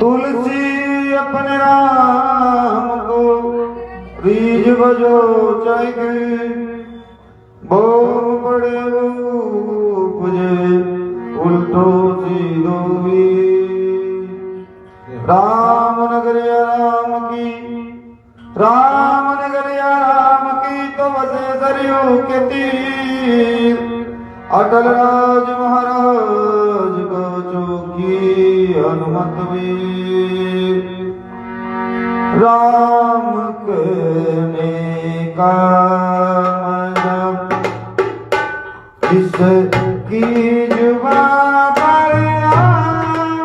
तुलसी अपने राम को रीझ बजो चाहिए वो पड़े पुजे उल्टो सीधो भी राम नगरिया राम की तो बसे सरयू के तीर अटल राज महाराज को चौकी हनुमत वीर राम कहने का मतलब इसकी जुबान पर आ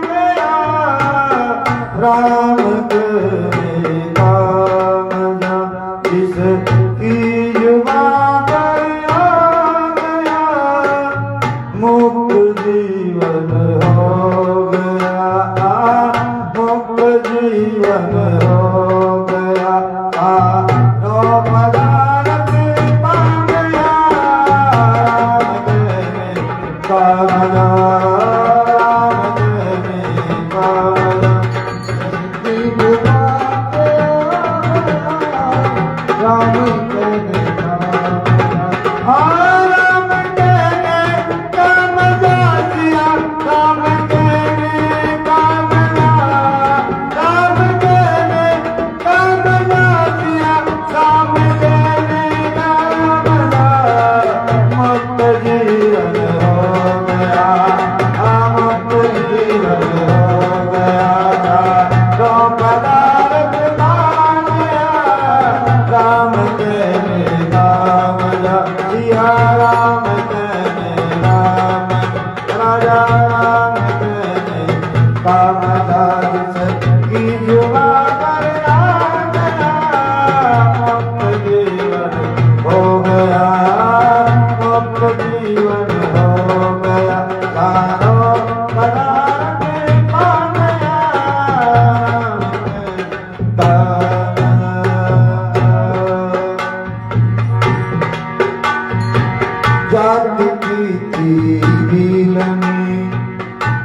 गया राम कहने का मतलब इसकी जुबान पर आ गया मुक्त जीवन हो गया मुक्त जीवन हो गया नो पदार्थ पा गया राम कहने का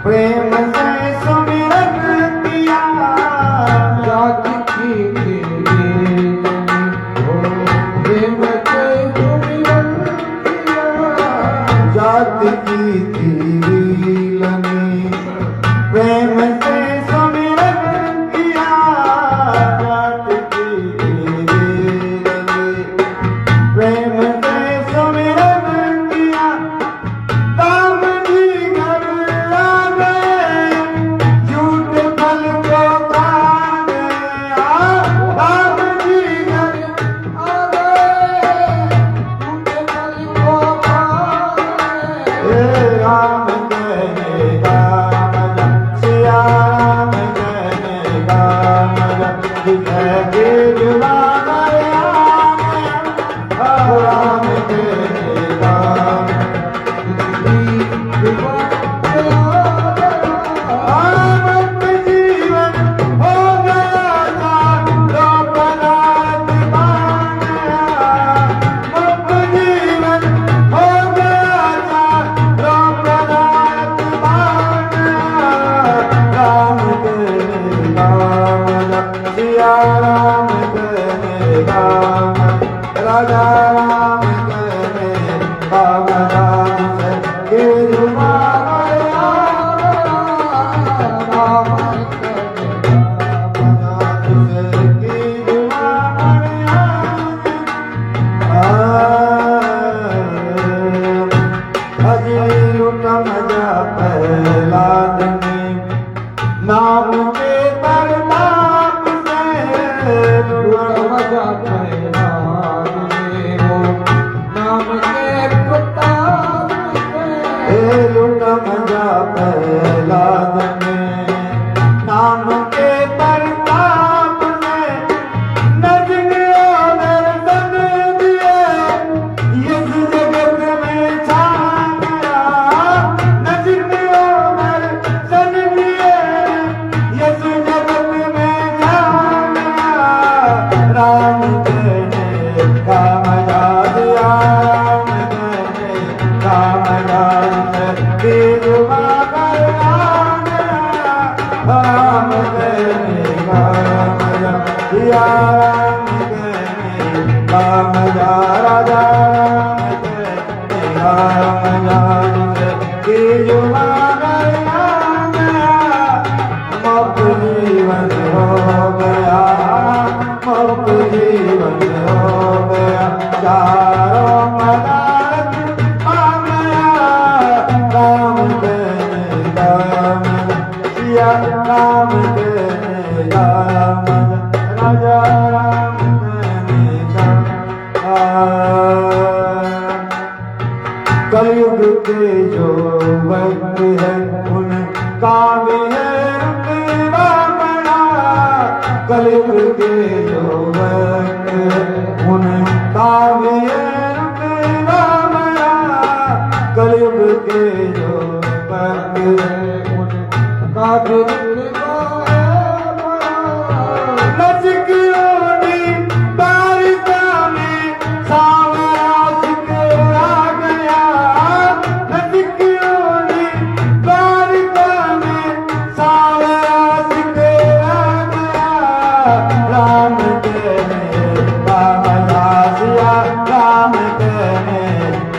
प्रेम से सुमिरन किया जाति की प्रेम से सुमिरन किया जाति की लनी प्रेम से सुमिरन किया जाति की लनी प्रेम से सुमिरन किया नाम के प्रताप से नाम के प्रताप से लुट मजा प्रहलाद में नाम के प्रताप से नजने दर्शन दिए इस जगत में छा गया नजने दर्शन दिए इस जगत में छा गया राम कहने का मजा दिया राम कहने का मजा दिया राम कहने काम जा सिया राम कहने काम जा राजा राम कहने काम जा कि जुबान मुक्त जीवन हो गया मुक्त जीवन हो गया चारों पदार्थ आ गया राम कहने काम सिया राम कहने काम राजा राम कहने काम कलयुग के जो वक्त है उनका भी है रुतबा बड़ा कलयुग के जो वक्त है उनका भी है रुतबा बड़ा कलयुग के जो वक्त है उनका भी रुतबा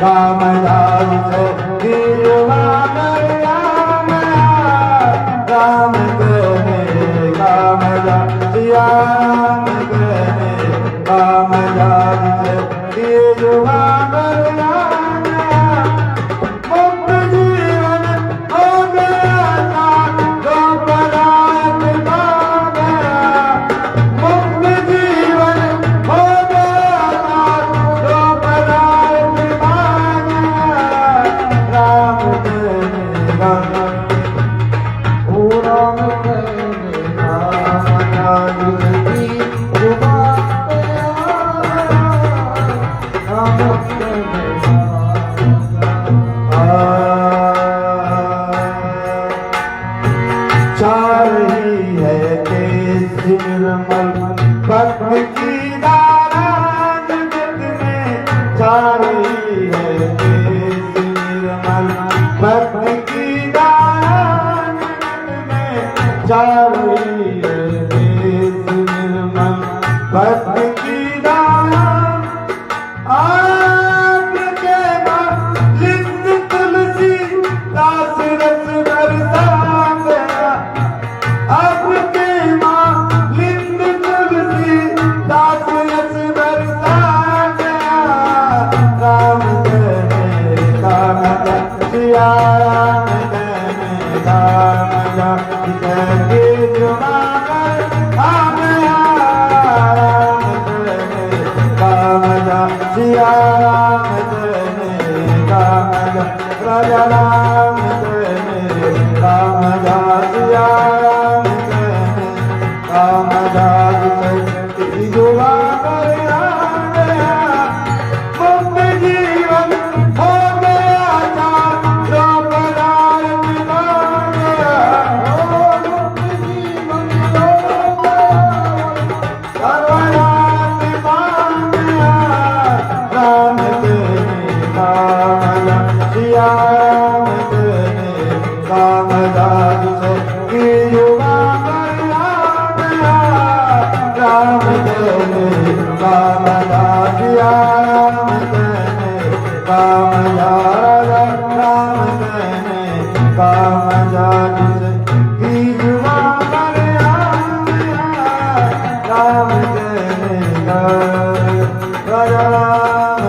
काम राज से गिरवान राम राम कहने काम राज सिया राम कहने काम राज से गिरवान राम मुक्त जीवन हो गया था जो परायण पा गया मुक्त जीवन हो गया था जो परायण राम कहने ओ राम कहने राम की जुबान राम कहने चार ही है तेज निर्मल भक्त की धारा जगत में चार ही है तेज निर्मल भक्त की धारा जगत में चार ही है तेज निर्मल भक्त की धारा आपके लिंग तुलसी दास रस बरसा गया आपके लिंग तुलसी दास रस बरसा गया राम कहने काम जा सिया राम कहने काम जा के जुबान आ गया राम कहने काम जा सिया राम कहने काम जा राजा राम कहने काम जा सिया राम कहने काम जा जुबान आ गया मुक्त जीवन हो गया था जो परायण पा गया मुक्त जीवन हो गया परायण पा गया राम कहने काम जा सिया राम कहने काम राज से कि जुबान आ गया राम कहने काम जा सिया राम कहने काम जा राम कहने काम जा से कि जुबान आ गया राम कहने राजा राम